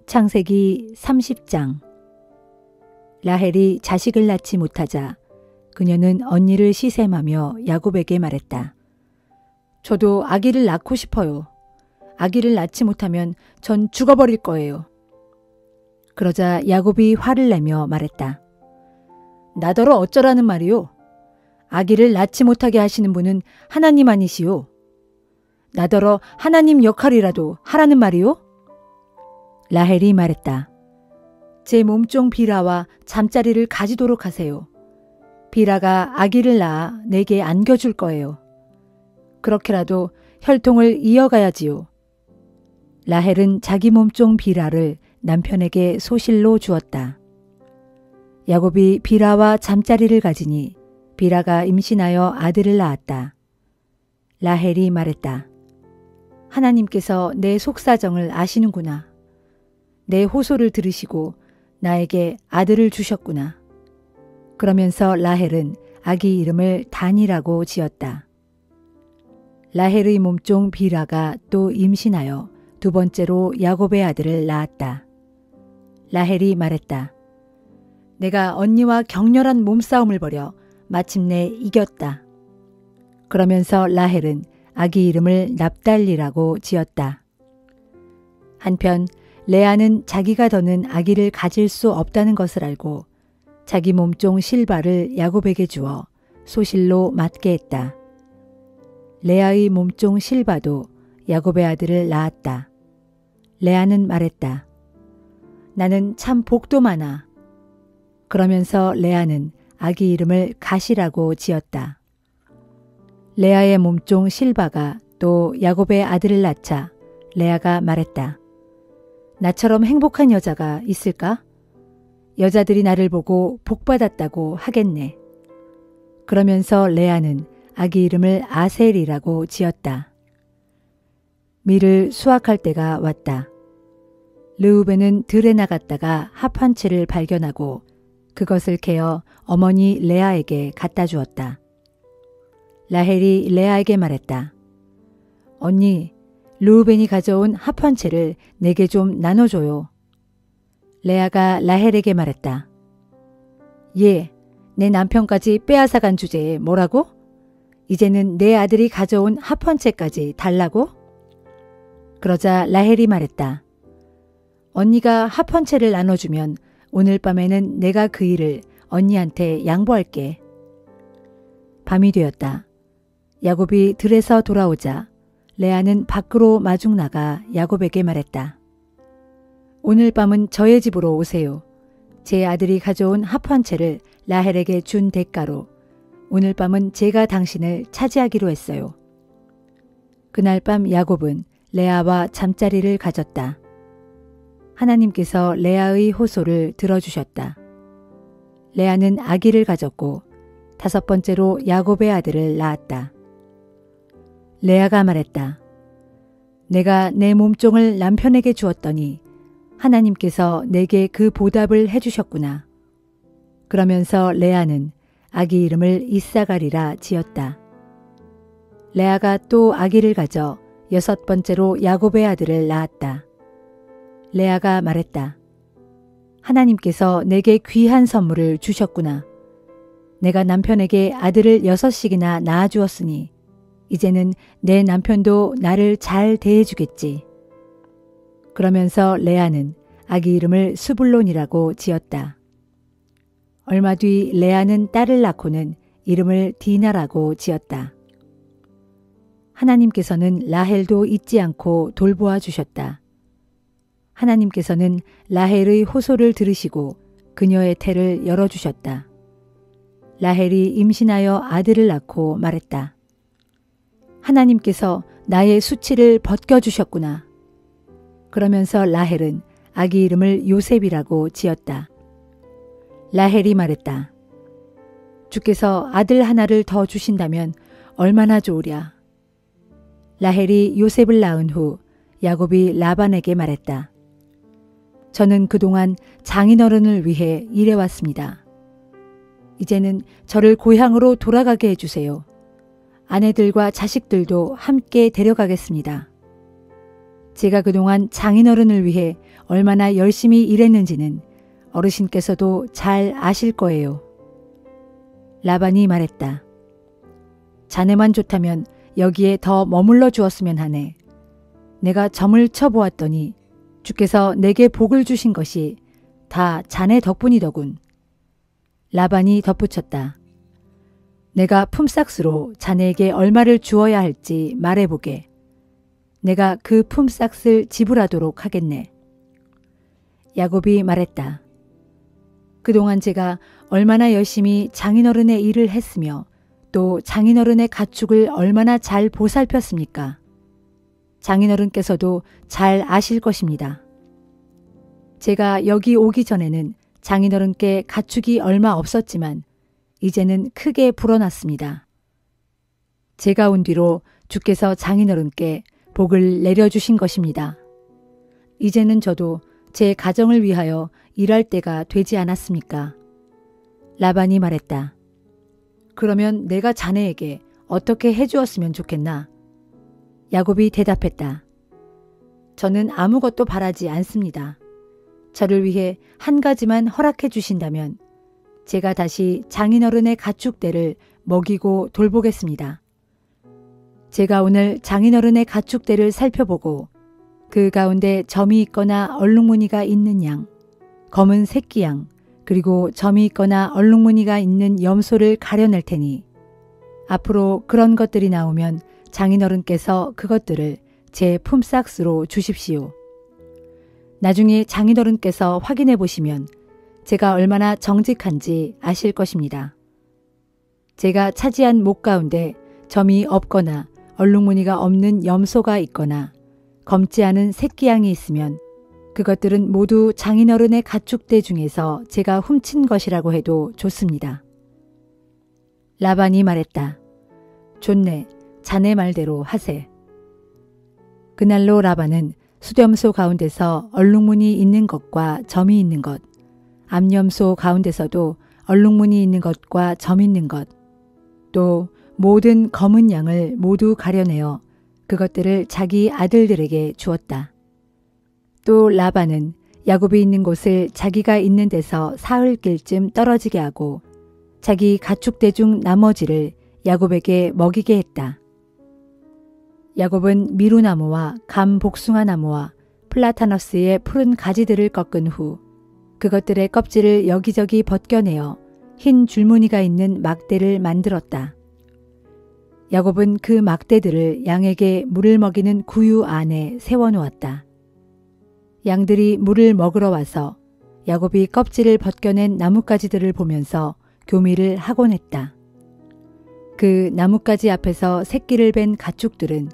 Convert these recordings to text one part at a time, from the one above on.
창세기 30장. 라헬이 자식을 낳지 못하자 그녀는 언니를 시샘하며 야곱에게 말했다. 저도 아기를 낳고 싶어요. 아기를 낳지 못하면 전 죽어버릴 거예요. 그러자 야곱이 화를 내며 말했다. 나더러 어쩌라는 말이요. 아기를 낳지 못하게 하시는 분은 하나님 아니시오. 나더러 하나님 역할이라도 하라는 말이요. 라헬이 말했다. 제 몸종 비라와 잠자리를 가지도록 하세요. 비라가 아기를 낳아 내게 안겨줄 거예요. 그렇게라도 혈통을 이어가야지요. 라헬은 자기 몸종 비라를 남편에게 소실로 주었다. 야곱이 비라와 잠자리를 가지니 비라가 임신하여 아들을 낳았다. 라헬이 말했다. 하나님께서 내 속사정을 아시는구나. 내 호소를 들으시고 나에게 아들을 주셨구나. 그러면서 라헬은 아기 이름을 단이라고 지었다. 라헬의 몸종 비라가 또 임신하여 두 번째로 야곱의 아들을 낳았다. 라헬이 말했다. 내가 언니와 격렬한 몸싸움을 벌여 마침내 이겼다. 그러면서 라헬은 아기 이름을 납달리라고 지었다. 한편 레아는 자기가 더는 아기를 가질 수 없다는 것을 알고 자기 몸종 실바를 야곱에게 주어 소실로 맞게 했다. 레아의 몸종 실바도 야곱의 아들을 낳았다. 레아는 말했다. 나는 참 복도 많아. 그러면서 레아는 아기 이름을 갓이라고 지었다. 레아의 몸종 실바가 또 야곱의 아들을 낳자 레아가 말했다. 나처럼 행복한 여자가 있을까? 여자들이 나를 보고 복받았다고 하겠네. 그러면서 레아는 아기 이름을 아셀이라고 지었다. 밀을 수확할 때가 왔다. 르우벤은 들에 나갔다가 합 한 채를 발견하고 그것을 캐어 어머니 레아에게 갖다 주었다. 라헬이 레아에게 말했다. 언니, 르우벤이 가져온 합 한 채를 내게 좀 나눠줘요. 레아가 라헬에게 말했다. 예, 내 남편까지 빼앗아간 주제에 뭐라고? 이제는 내 아들이 가져온 합 한 채까지 달라고? 그러자 라헬이 말했다. 언니가 합 한 채를 나눠주면 오늘 밤에는 내가 그 일을 언니한테 양보할게. 밤이 되었다. 야곱이 들에서 돌아오자 레아는 밖으로 마중 나가 야곱에게 말했다. 오늘 밤은 저의 집으로 오세요. 제 아들이 가져온 합 한 채를 라헬에게 준 대가로 오늘 밤은 제가 당신을 차지하기로 했어요. 그날 밤 야곱은 레아와 잠자리를 가졌다. 하나님께서 레아의 호소를 들어주셨다. 레아는 아기를 가졌고 다섯 번째로 야곱의 아들을 낳았다. 레아가 말했다. 내가 내 몸종을 남편에게 주었더니 하나님께서 내게 그 보답을 해주셨구나. 그러면서 레아는 아기 이름을 이사갈이라 지었다. 레아가 또 아기를 가져 여섯 번째로 야곱의 아들을 낳았다. 레아가 말했다. 하나님께서 내게 귀한 선물을 주셨구나. 내가 남편에게 아들을 6씩이나 낳아주었으니 이제는 내 남편도 나를 잘 대해주겠지. 그러면서 레아는 아기 이름을 스불론이라고 지었다. 얼마 뒤 레아는 딸을 낳고는 이름을 디나라고 지었다. 하나님께서는 라헬도 잊지 않고 돌보아 주셨다. 하나님께서는 라헬의 호소를 들으시고 그녀의 태를 열어주셨다. 라헬이 임신하여 아들을 낳고 말했다. 하나님께서 나의 수치를 벗겨주셨구나. 그러면서 라헬은 아기 이름을 요셉이라고 지었다. 라헬이 말했다. 주께서 아들 하나를 더 주신다면 얼마나 좋으랴. 라헬이 요셉을 낳은 후 야곱이 라반에게 말했다. 저는 그동안 장인어른을 위해 일해왔습니다. 이제는 저를 고향으로 돌아가게 해주세요. 아내들과 자식들도 함께 데려가겠습니다. 제가 그동안 장인어른을 위해 얼마나 열심히 일했는지는 어르신께서도 잘 아실 거예요. 라반이 말했다. 자네만 좋다면 여기에 더 머물러 주었으면 하네. 내가 점을 쳐보았더니 주께서 내게 복을 주신 것이 다 자네 덕분이더군. 라반이 덧붙였다. 내가 품삯으로 자네에게 얼마를 주어야 할지 말해보게. 내가 그 품삯을 지불하도록 하겠네. 야곱이 말했다. 그동안 제가 얼마나 열심히 장인어른의 일을 했으며 또 장인어른의 가축을 얼마나 잘 보살폈습니까? 장인어른께서도 잘 아실 것입니다. 제가 여기 오기 전에는 장인어른께 가축이 얼마 없었지만 이제는 크게 불어났습니다. 제가 온 뒤로 주께서 장인어른께 복을 내려주신 것입니다. 이제는 저도 제 가정을 위하여 일할 때가 되지 않았습니까? 라반이 말했다. 그러면 내가 자네에게 어떻게 해주었으면 좋겠나? 야곱이 대답했다. 저는 아무것도 바라지 않습니다. 저를 위해 한 가지만 허락해 주신다면 제가 다시 장인어른의 가축대를 먹이고 돌보겠습니다. 제가 오늘 장인어른의 가축대를 살펴보고 그 가운데 점이 있거나 얼룩무늬가 있는 양, 검은 새끼 양, 그리고 점이 있거나 얼룩무늬가 있는 염소를 가려낼 테니 앞으로 그런 것들이 나오면 장인어른께서 그것들을 제 품삯으로 주십시오. 나중에 장인어른께서 확인해 보시면 제가 얼마나 정직한지 아실 것입니다. 제가 차지한 목 가운데 점이 없거나 얼룩무늬가 없는 염소가 있거나 검지 않은 새끼 양이 있으면 그것들은 모두 장인어른의 가축대 중에서 제가 훔친 것이라고 해도 좋습니다. 라반이 말했다. 좋네. 자네 말대로 하세. 그날로 라반은 수렴소 가운데서 얼룩무늬 있는 것과 점이 있는 것, 암염소 가운데서도 얼룩무늬 있는 것과 점 있는 것, 또 모든 검은 양을 모두 가려내어 그것들을 자기 아들들에게 주었다. 또 라반은 야곱이 있는 곳을 자기가 있는 데서 사흘길쯤 떨어지게 하고 자기 가축대 중 나머지를 야곱에게 먹이게 했다. 야곱은 미루나무와 감복숭아 나무와 플라타너스의 푸른 가지들을 꺾은 후 그것들의 껍질을 여기저기 벗겨내어 흰 줄무늬가 있는 막대를 만들었다. 야곱은 그 막대들을 양에게 물을 먹이는 구유 안에 세워놓았다. 양들이 물을 먹으러 와서 야곱이 껍질을 벗겨낸 나뭇가지들을 보면서 교미를 하곤 했다. 그 나뭇가지 앞에서 새끼를 뺀 가축들은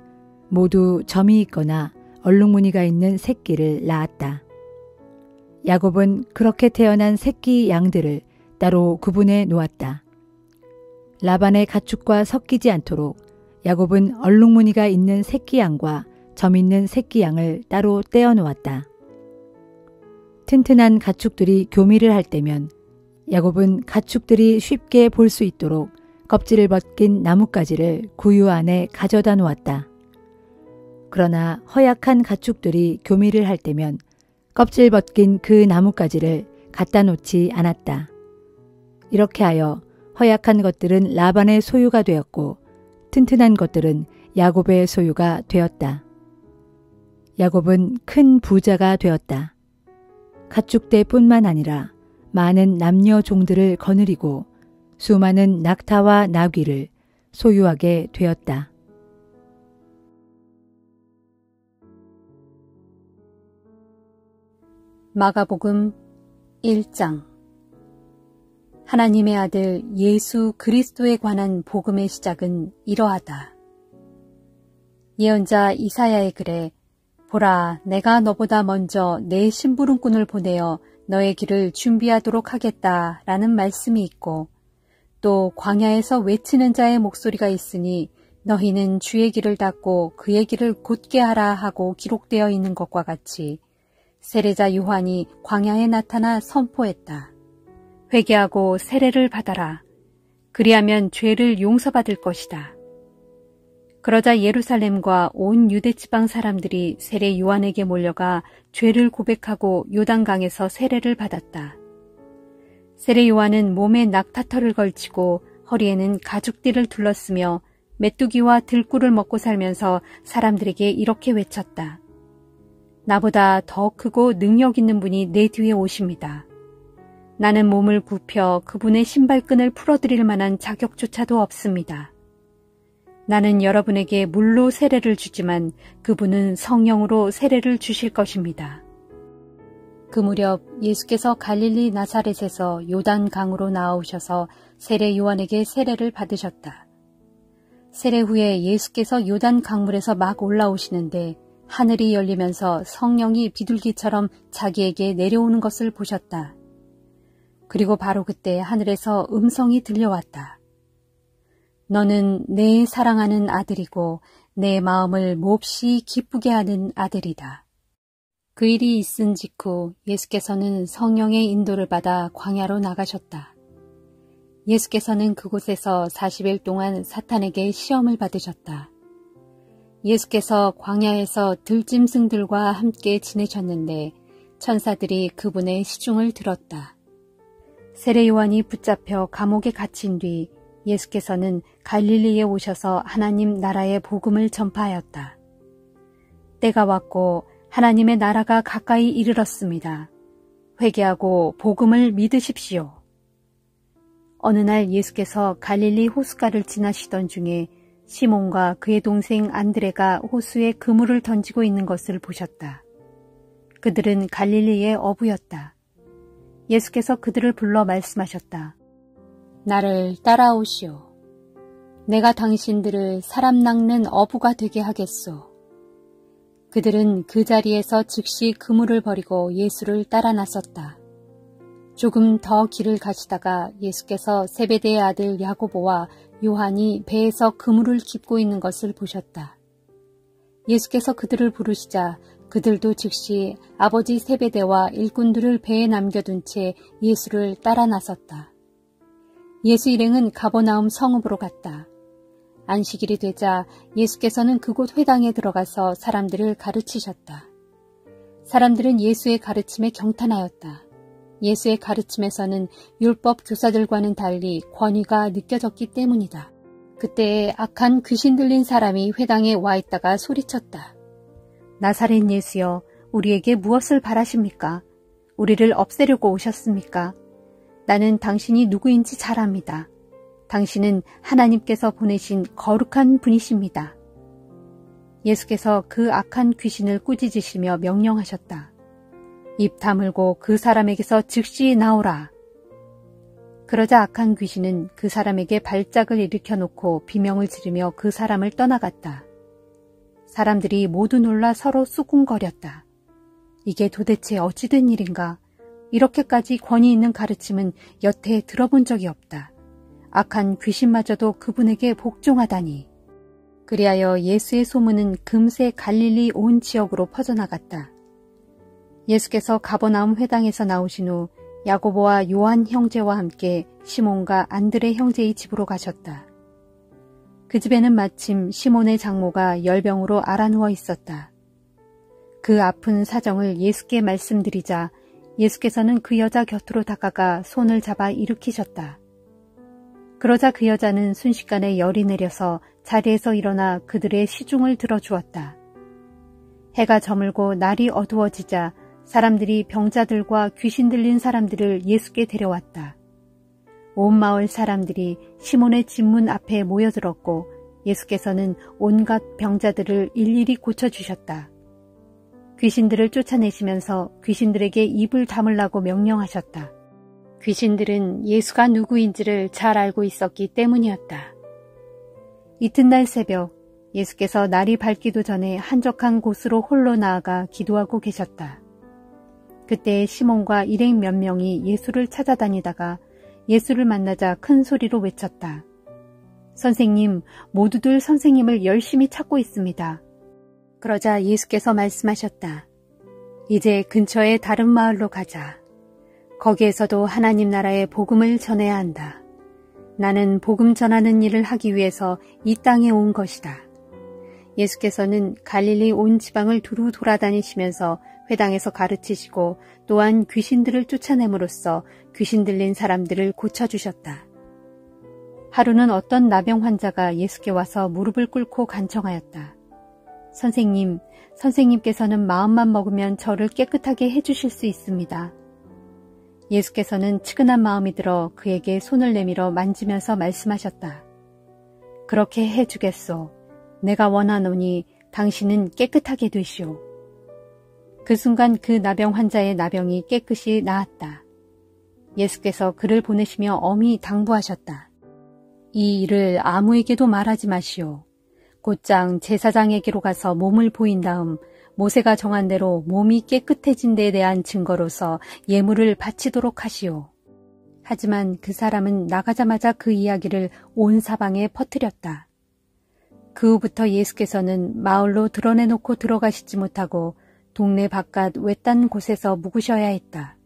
모두 점이 있거나 얼룩무늬가 있는 새끼를 낳았다. 야곱은 그렇게 태어난 새끼 양들을 따로 구분해 놓았다. 라반의 가축과 섞이지 않도록 야곱은 얼룩무늬가 있는 새끼 양과 점 있는 새끼 양을 따로 떼어 놓았다. 튼튼한 가축들이 교미를 할 때면 야곱은 가축들이 쉽게 볼 수 있도록 껍질을 벗긴 나뭇가지를 구유 안에 가져다 놓았다. 그러나 허약한 가축들이 교미를 할 때면 껍질 벗긴 그 나뭇가지를 갖다 놓지 않았다. 이렇게 하여 허약한 것들은 라반의 소유가 되었고 튼튼한 것들은 야곱의 소유가 되었다. 야곱은 큰 부자가 되었다. 가축대뿐만 아니라 많은 남녀 종들을 거느리고 수많은 낙타와 나귀를 소유하게 되었다. 마가복음 1장. 하나님의 아들 예수 그리스도에 관한 복음의 시작은 이러하다. 예언자 이사야의 글에 보라, 내가 너보다 먼저 내 심부름꾼을 보내어 너의 길을 준비하도록 하겠다 라는 말씀이 있고, 또 광야에서 외치는 자의 목소리가 있으니 너희는 주의 길을 닫고 그의 길을 곧게 하라 하고 기록되어 있는 것과 같이 세례자 요한이 광야에 나타나 선포했다. 회개하고 세례를 받아라. 그리하면 죄를 용서받을 것이다. 그러자 예루살렘과 온 유대 지방 사람들이 세례 요한에게 몰려가 죄를 고백하고 요단강에서 세례를 받았다. 세례 요한은 몸에 낙타털을 걸치고 허리에는 가죽띠를 둘렀으며 메뚜기와 들꿀을 먹고 살면서 사람들에게 이렇게 외쳤다. 나보다 더 크고 능력 있는 분이 내 뒤에 오십니다. 나는 몸을 굽혀 그분의 신발끈을 풀어드릴 만한 자격조차도 없습니다. 나는 여러분에게 물로 세례를 주지만 그분은 성령으로 세례를 주실 것입니다. 그 무렵 예수께서 갈릴리 나사렛에서 요단 강으로 나오셔서 세례 요한에게 세례를 받으셨다. 세례 후에 예수께서 요단 강물에서 막 올라오시는데 하늘이 열리면서 성령이 비둘기처럼 자기에게 내려오는 것을 보셨다. 그리고 바로 그때 하늘에서 음성이 들려왔다. 너는 내 사랑하는 아들이고 내 마음을 몹시 기쁘게 하는 아들이다. 그 일이 있은 직후 예수께서는 성령의 인도를 받아 광야로 나가셨다. 예수께서는 그곳에서 40일 동안 사탄에게 시험을 받으셨다. 예수께서 광야에서 들짐승들과 함께 지내셨는데 천사들이 그분의 시중을 들었다. 세례 요한이 붙잡혀 감옥에 갇힌 뒤 예수께서는 갈릴리에 오셔서 하나님 나라의 복음을 전파하였다. 때가 왔고 하나님의 나라가 가까이 이르렀습니다. 회개하고 복음을 믿으십시오. 어느 날 예수께서 갈릴리 호숫가를 지나시던 중에 시몬과 그의 동생 안드레가 호수에 그물을 던지고 있는 것을 보셨다. 그들은 갈릴리의 어부였다. 예수께서 그들을 불러 말씀하셨다. 나를 따라오시오. 내가 당신들을 사람 낚는 어부가 되게 하겠소. 그들은 그 자리에서 즉시 그물을 버리고 예수를 따라 나섰다. 조금 더 길을 가시다가 예수께서 세베대의 아들 야고보와 요한이 배에서 그물을 깁고 있는 것을 보셨다. 예수께서 그들을 부르시자 그들도 즉시 아버지 세베대와 일꾼들을 배에 남겨둔 채 예수를 따라 나섰다. 예수 일행은 가버나움 성읍으로 갔다. 안식일이 되자 예수께서는 그곳 회당에 들어가서 사람들을 가르치셨다. 사람들은 예수의 가르침에 경탄하였다. 예수의 가르침에서는 율법 교사들과는 달리 권위가 느껴졌기 때문이다. 그때에 악한 귀신 들린 사람이 회당에 와 있다가 소리쳤다. 나사렛 예수여, 우리에게 무엇을 바라십니까? 우리를 없애려고 오셨습니까? 나는 당신이 누구인지 잘 압니다. 당신은 하나님께서 보내신 거룩한 분이십니다. 예수께서 그 악한 귀신을 꾸짖으시며 명령하셨다. 입 다물고 그 사람에게서 즉시 나오라. 그러자 악한 귀신은 그 사람에게 발작을 일으켜 놓고 비명을 지르며 그 사람을 떠나갔다. 사람들이 모두 놀라 서로 쑥궁거렸다. 이게 도대체 어찌된 일인가? 이렇게까지 권위 있는 가르침은 여태 들어본 적이 없다. 악한 귀신마저도 그분에게 복종하다니. 그리하여 예수의 소문은 금세 갈릴리 온 지역으로 퍼져나갔다. 예수께서 가버나움 회당에서 나오신 후 야고보와 요한 형제와 함께 시몬과 안드레 형제의 집으로 가셨다. 그 집에는 마침 시몬의 장모가 열병으로 앓아누워 있었다. 그 아픈 사정을 예수께 말씀드리자 예수께서는 그 여자 곁으로 다가가 손을 잡아 일으키셨다. 그러자 그 여자는 순식간에 열이 내려서 자리에서 일어나 그들의 시중을 들어주었다. 해가 저물고 날이 어두워지자 사람들이 병자들과 귀신 들린 사람들을 예수께 데려왔다. 온 마을 사람들이 시몬의 집문 앞에 모여들었고 예수께서는 온갖 병자들을 일일이 고쳐주셨다. 귀신들을 쫓아내시면서 귀신들에게 입을 다물라고 명령하셨다. 귀신들은 예수가 누구인지를 잘 알고 있었기 때문이었다. 이튿날 새벽 예수께서 날이 밝기도 전에 한적한 곳으로 홀로 나아가 기도하고 계셨다. 그때 시몬과 일행 몇 명이 예수를 찾아다니다가 예수를 만나자 큰 소리로 외쳤다. 선생님, 모두들 선생님을 열심히 찾고 있습니다. 그러자 예수께서 말씀하셨다. 이제 근처의 다른 마을로 가자. 거기에서도 하나님 나라의 복음을 전해야 한다. 나는 복음 전하는 일을 하기 위해서 이 땅에 온 것이다. 예수께서는 갈릴리 온 지방을 두루 돌아다니시면서 회당에서 가르치시고 또한 귀신들을 쫓아냄으로써 귀신 들린 사람들을 고쳐주셨다. 하루는 어떤 나병 환자가 예수께 와서 무릎을 꿇고 간청하였다. 선생님, 선생님께서는 마음만 먹으면 저를 깨끗하게 해주실 수 있습니다. 예수께서는 측은한 마음이 들어 그에게 손을 내밀어 만지면서 말씀하셨다. 그렇게 해주겠소. 내가 원하노니 당신은 깨끗하게 되시오. 그 순간 그 나병 환자의 나병이 깨끗이 나았다. 예수께서 그를 보내시며 엄히 당부하셨다. 이 일을 아무에게도 말하지 마시오. 곧장 제사장에게로 가서 몸을 보인 다음 모세가 정한 대로 몸이 깨끗해진 데에 대한 증거로서 예물을 바치도록 하시오. 하지만 그 사람은 나가자마자 그 이야기를 온 사방에 퍼뜨렸다. 그 후부터 예수께서는 마을로 드러내놓고 들어가시지 못하고 동네 바깥 외딴 곳에서 묵으셔야 했다.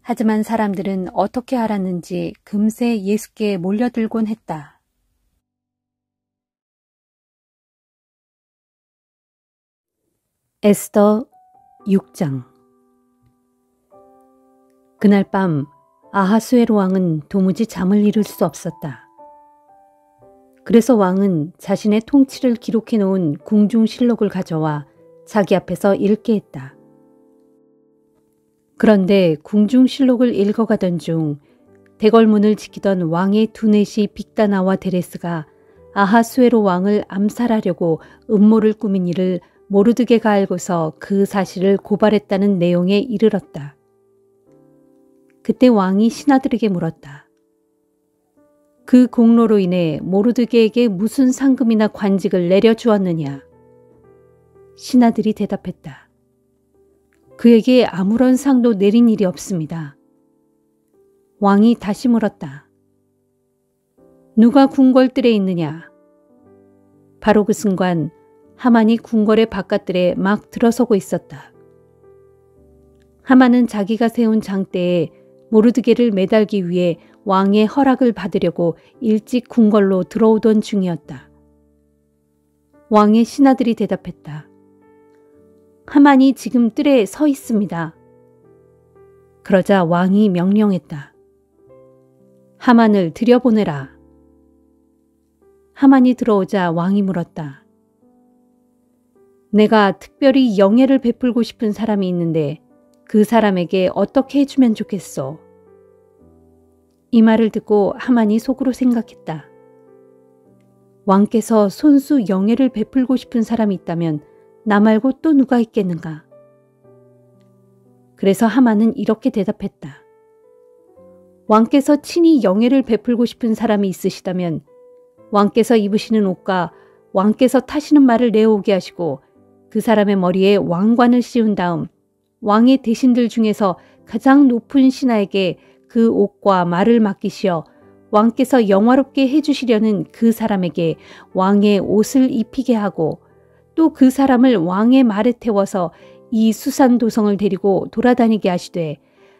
하지만 사람들은 어떻게 알았는지 금세 예수께 몰려들곤 했다. 에스더 6장. 그날 밤 아하수에로 왕은 도무지 잠을 이룰 수 없었다. 그래서 왕은 자신의 통치를 기록해 놓은 궁중실록을 가져와 자기 앞에서 읽게 했다. 그런데 궁중실록을 읽어가던 중 대궐문을 지키던 왕의 두넷이 빅다나와 데레스가 아하수에로 왕을 암살하려고 음모를 꾸민 일을 모르드게가 알고서 그 사실을 고발했다는 내용에 이르렀다. 그때 왕이 신하들에게 물었다. 그 공로로 인해 모르드게에게 무슨 상금이나 관직을 내려주었느냐? 신하들이 대답했다. 그에게 아무런 상도 내린 일이 없습니다. 왕이 다시 물었다. 누가 궁궐들에 있느냐? 바로 그 순간 하만이 궁궐의 바깥들에 막 들어서고 있었다. 하만은 자기가 세운 장대에 모르드게를 매달기 위해 왕의 허락을 받으려고 일찍 궁궐로 들어오던 중이었다. 왕의 신하들이 대답했다. 하만이 지금 뜰에 서 있습니다. 그러자 왕이 명령했다. 하만을 들여보내라. 하만이 들어오자 왕이 물었다. 내가 특별히 영예를 베풀고 싶은 사람이 있는데 그 사람에게 어떻게 해주면 좋겠소? 이 말을 듣고 하만이 속으로 생각했다. 왕께서 손수 영예를 베풀고 싶은 사람이 있다면 나 말고 또 누가 있겠는가? 그래서 하만은 이렇게 대답했다. 왕께서 친히 영예를 베풀고 싶은 사람이 있으시다면 왕께서 입으시는 옷과 왕께서 타시는 말을 내어오게 하시고 그 사람의 머리에 왕관을 씌운 다음 왕의 대신들 중에서 가장 높은 신하에게 그 옷과 말을 맡기시어 왕께서 영화롭게 해주시려는 그 사람에게 왕의 옷을 입히게 하고 또 그 사람을 왕의 말에 태워서 이 수산 도성을 데리고 돌아다니게 하시되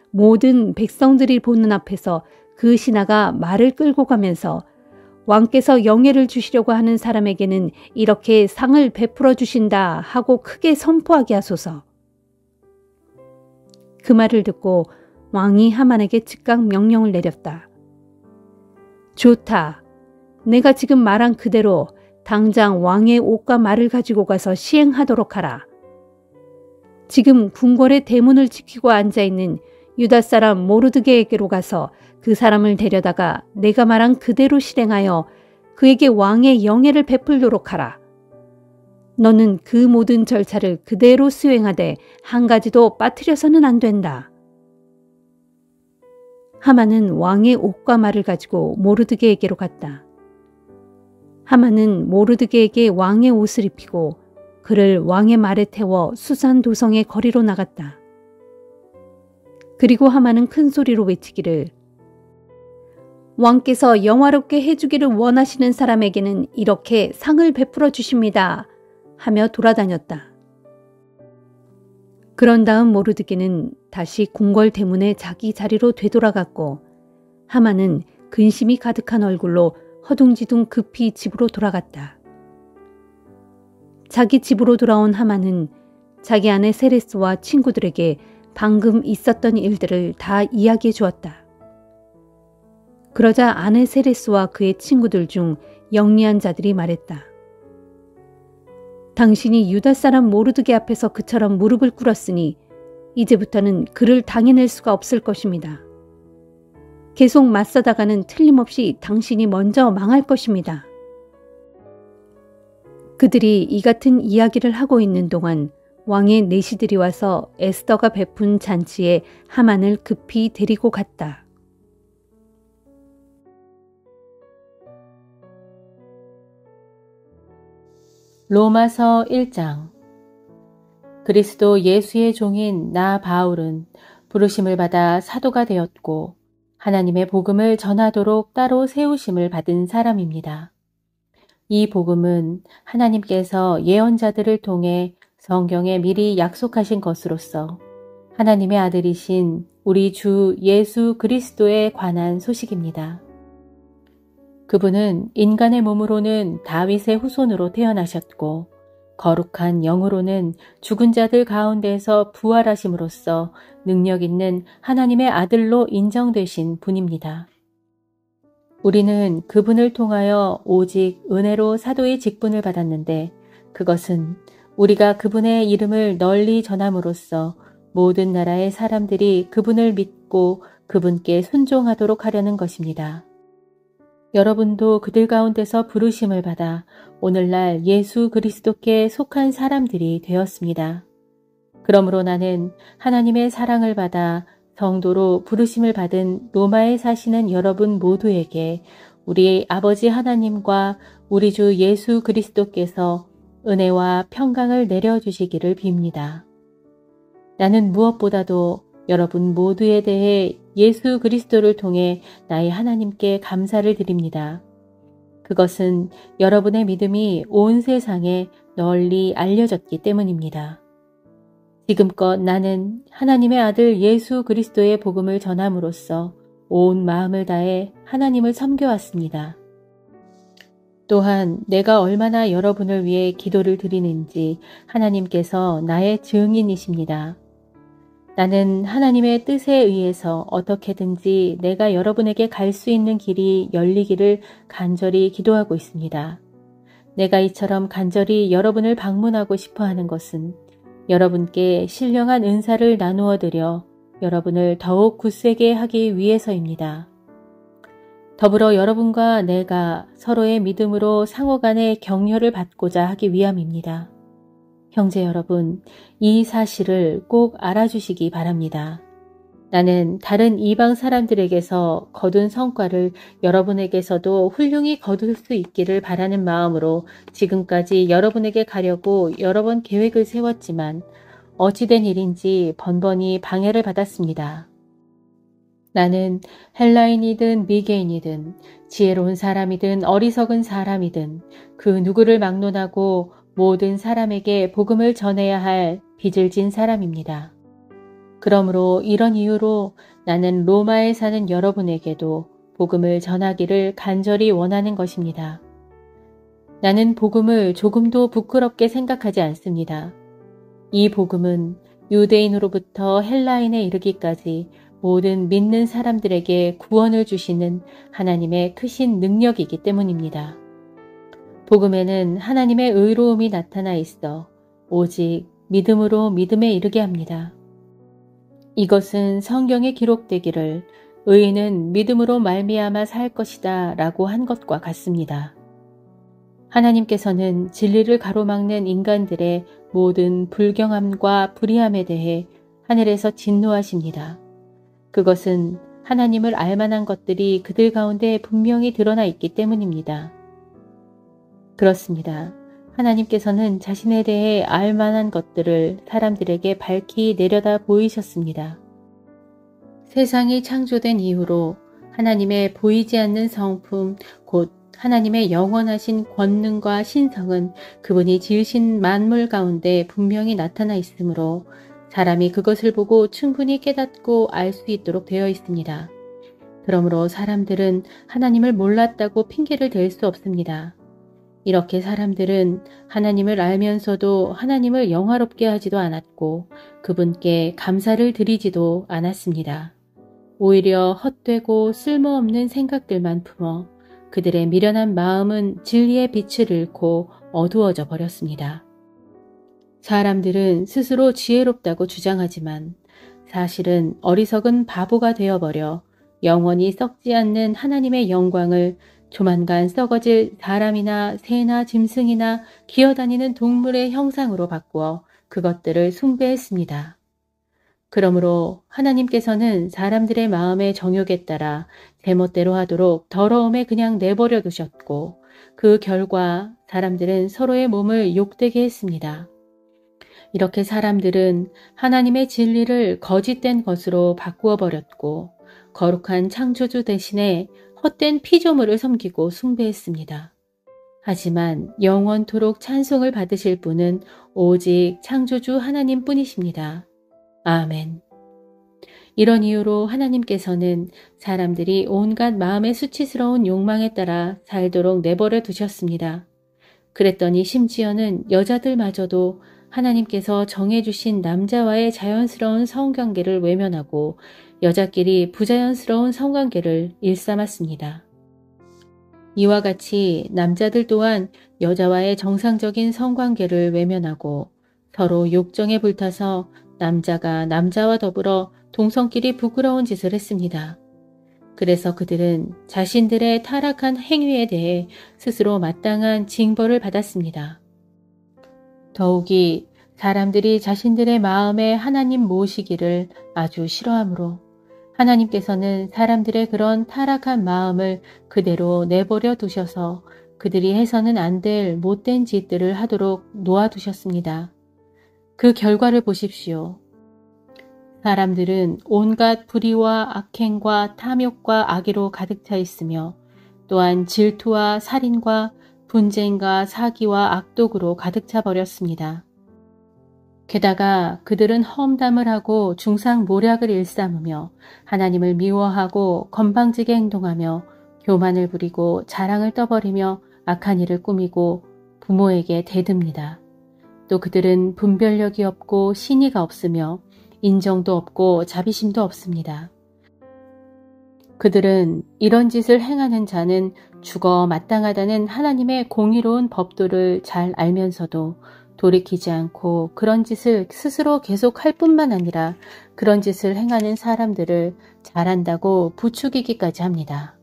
모든 백성들이 보는 앞에서 그 신하가 말을 끌고 가면서 왕께서 영예를 주시려고 하는 사람에게는 이렇게 상을 베풀어 주신다 하고 크게 선포하게 하소서. 그 말을 듣고 왕이 하만에게 즉각 명령을 내렸다. 좋다. 내가 지금 말한 그대로 당장 왕의 옷과 말을 가지고 가서 시행하도록 하라. 지금 궁궐의 대문을 지키고 앉아있는 유다 사람 모르드게에게로 가서 그 사람을 데려다가 내가 말한 그대로 실행하여 그에게 왕의 영예를 베풀도록 하라. 너는 그 모든 절차를 그대로 수행하되 한 가지도 빠뜨려서는 안 된다. 하만은 왕의 옷과 말을 가지고 모르드게에게로 갔다. 하만은 모르드게에게 왕의 옷을 입히고 그를 왕의 말에 태워 수산 도성의 거리로 나갔다. 그리고 하만은 큰 소리로 외치기를 왕께서 영화롭게 해주기를 원하시는 사람에게는 이렇게 상을 베풀어 주십니다. 하며 돌아다녔다. 그런 다음 모르드게는 다시 궁궐 대문에 자기 자리로 되돌아갔고 하만은 근심이 가득한 얼굴로 허둥지둥 급히 집으로 돌아갔다. 자기 집으로 돌아온 하만은 자기 아내 세레스와 친구들에게 방금 있었던 일들을 다 이야기해 주었다. 그러자 아내 세레스와 그의 친구들 중 영리한 자들이 말했다. 당신이 유다 사람 모르드게 앞에서 그처럼 무릎을 꿇었으니 이제부터는 그를 당해낼 수가 없을 것입니다. 계속 맞서다가는 틀림없이 당신이 먼저 망할 것입니다. 그들이 이 같은 이야기를 하고 있는 동안 왕의 내시들이 와서 에스더가 베푼 잔치에 하만을 급히 데리고 갔다. 로마서 1장. 그리스도 예수의 종인 나 바울은 부르심을 받아 사도가 되었고 하나님의 복음을 전하도록 따로 세우심을 받은 사람입니다. 이 복음은 하나님께서 예언자들을 통해 성경에 미리 약속하신 것으로서 하나님의 아들이신 우리 주 예수 그리스도에 관한 소식입니다. 그분은 인간의 몸으로는 다윗의 후손으로 태어나셨고 거룩한 영으로는 죽은 자들 가운데서 부활하심으로써 능력 있는 하나님의 아들로 인정되신 분입니다. 우리는 그분을 통하여 오직 은혜로 사도의 직분을 받았는데 그것은 우리가 그분의 이름을 널리 전함으로써 모든 나라의 사람들이 그분을 믿고 그분께 순종하도록 하려는 것입니다. 여러분도 그들 가운데서 부르심을 받아 오늘날 예수 그리스도께 속한 사람들이 되었습니다. 그러므로 나는 하나님의 사랑을 받아 성도로 부르심을 받은 로마에 사시는 여러분 모두에게 우리 아버지 하나님과 우리 주 예수 그리스도께서 은혜와 평강을 내려주시기를 빕니다. 나는 무엇보다도 여러분 모두에 대해 예수 그리스도를 통해 나의 하나님께 감사를 드립니다. 그것은 여러분의 믿음이 온 세상에 널리 알려졌기 때문입니다. 지금껏 나는 하나님의 아들 예수 그리스도의 복음을 전함으로써 온 마음을 다해 하나님을 섬겨왔습니다. 또한 내가 얼마나 여러분을 위해 기도를 드리는지 하나님께서 나의 증인이십니다. 나는 하나님의 뜻에 의해서 어떻게든지 내가 여러분에게 갈 수 있는 길이 열리기를 간절히 기도하고 있습니다. 내가 이처럼 간절히 여러분을 방문하고 싶어 하는 것은 여러분께 신령한 은사를 나누어 드려 여러분을 더욱 굳세게 하기 위해서입니다. 더불어 여러분과 내가 서로의 믿음으로 상호간의 격려를 받고자 하기 위함입니다. 형제 여러분, 이 사실을 꼭 알아주시기 바랍니다. 나는 다른 이방 사람들에게서 거둔 성과를 여러분에게서도 훌륭히 거둘 수 있기를 바라는 마음으로 지금까지 여러분에게 가려고 여러 번 계획을 세웠지만 어찌된 일인지 번번이 방해를 받았습니다. 나는 헬라인이든 미개인이든 지혜로운 사람이든 어리석은 사람이든 그 누구를 막론하고 모든 사람에게 복음을 전해야 할 빚을 진 사람입니다. 그러므로 이런 이유로 나는 로마에 사는 여러분에게도 복음을 전하기를 간절히 원하는 것입니다. 나는 복음을 조금도 부끄럽게 생각하지 않습니다. 이 복음은 유대인으로부터 헬라인에 이르기까지 모든 믿는 사람들에게 구원을 주시는 하나님의 크신 능력이기 때문입니다. 복음에는 하나님의 의로움이 나타나 있어 오직 믿음으로 믿음에 이르게 합니다. 이것은 성경에 기록되기를 의인은 믿음으로 말미암아 살 것이다 라고 한 것과 같습니다. 하나님께서는 진리를 가로막는 인간들의 모든 불경함과 불의함에 대해 하늘에서 진노하십니다. 그것은 하나님을 알만한 것들이 그들 가운데 분명히 드러나 있기 때문입니다. 그렇습니다. 하나님께서는 자신에 대해 알만한 것들을 사람들에게 밝히 내려다 보이셨습니다. 세상이 창조된 이후로 하나님의 보이지 않는 성품, 곧 하나님의 영원하신 권능과 신성은 그분이 지으신 만물 가운데 분명히 나타나 있으므로 사람이 그것을 보고 충분히 깨닫고 알 수 있도록 되어 있습니다. 그러므로 사람들은 하나님을 몰랐다고 핑계를 댈 수 없습니다. 이렇게 사람들은 하나님을 알면서도 하나님을 영화롭게 하지도 않았고 그분께 감사를 드리지도 않았습니다. 오히려 헛되고 쓸모없는 생각들만 품어 그들의 미련한 마음은 진리의 빛을 잃고 어두워져 버렸습니다. 사람들은 스스로 지혜롭다고 주장하지만 사실은 어리석은 바보가 되어버려 영원히 썩지 않는 하나님의 영광을 조만간 썩어질 사람이나 새나 짐승이나 기어다니는 동물의 형상으로 바꾸어 그것들을 숭배했습니다. 그러므로 하나님께서는 사람들의 마음의 정욕에 따라 제멋대로 하도록 더러움에 그냥 내버려 두셨고 그 결과 사람들은 서로의 몸을 욕되게 했습니다. 이렇게 사람들은 하나님의 진리를 거짓된 것으로 바꾸어 버렸고 거룩한 창조주 대신에 헛된 피조물을 섬기고 숭배했습니다. 하지만 영원토록 찬송을 받으실 분은 오직 창조주 하나님뿐이십니다. 아멘. 이런 이유로 하나님께서는 사람들이 온갖 마음의 수치스러운 욕망에 따라 살도록 내버려 두셨습니다. 그랬더니 심지어는 여자들마저도 하나님께서 정해주신 남자와의 자연스러운 성관계를 외면하고 여자끼리 부자연스러운 성관계를 일삼았습니다. 이와 같이 남자들 또한 여자와의 정상적인 성관계를 외면하고 서로 욕정에 불타서 남자가 남자와 더불어 동성끼리 부끄러운 짓을 했습니다. 그래서 그들은 자신들의 타락한 행위에 대해 스스로 마땅한 징벌을 받았습니다. 더욱이 사람들이 자신들의 마음에 하나님 모시기를 아주 싫어하므로 하나님께서는 사람들의 그런 타락한 마음을 그대로 내버려 두셔서 그들이 해서는 안 될 못된 짓들을 하도록 놓아두셨습니다. 그 결과를 보십시오. 사람들은 온갖 불의와 악행과 탐욕과 악의로 가득 차 있으며 또한 질투와 살인과 분쟁과 사기와 악독으로 가득 차 버렸습니다. 게다가 그들은 험담을 하고 중상모략을 일삼으며 하나님을 미워하고 건방지게 행동하며 교만을 부리고 자랑을 떠버리며 악한 일을 꾸미고 부모에게 대듭니다. 또 그들은 분별력이 없고 신의가 없으며 인정도 없고 자비심도 없습니다. 그들은 이런 짓을 행하는 자는 죽어 마땅하다는 하나님의 공의로운 법도를 잘 알면서도 돌이키지 않고 그런 짓을 스스로 계속할 뿐만 아니라 그런 짓을 행하는 사람들을 잘한다고 부추기기까지 합니다.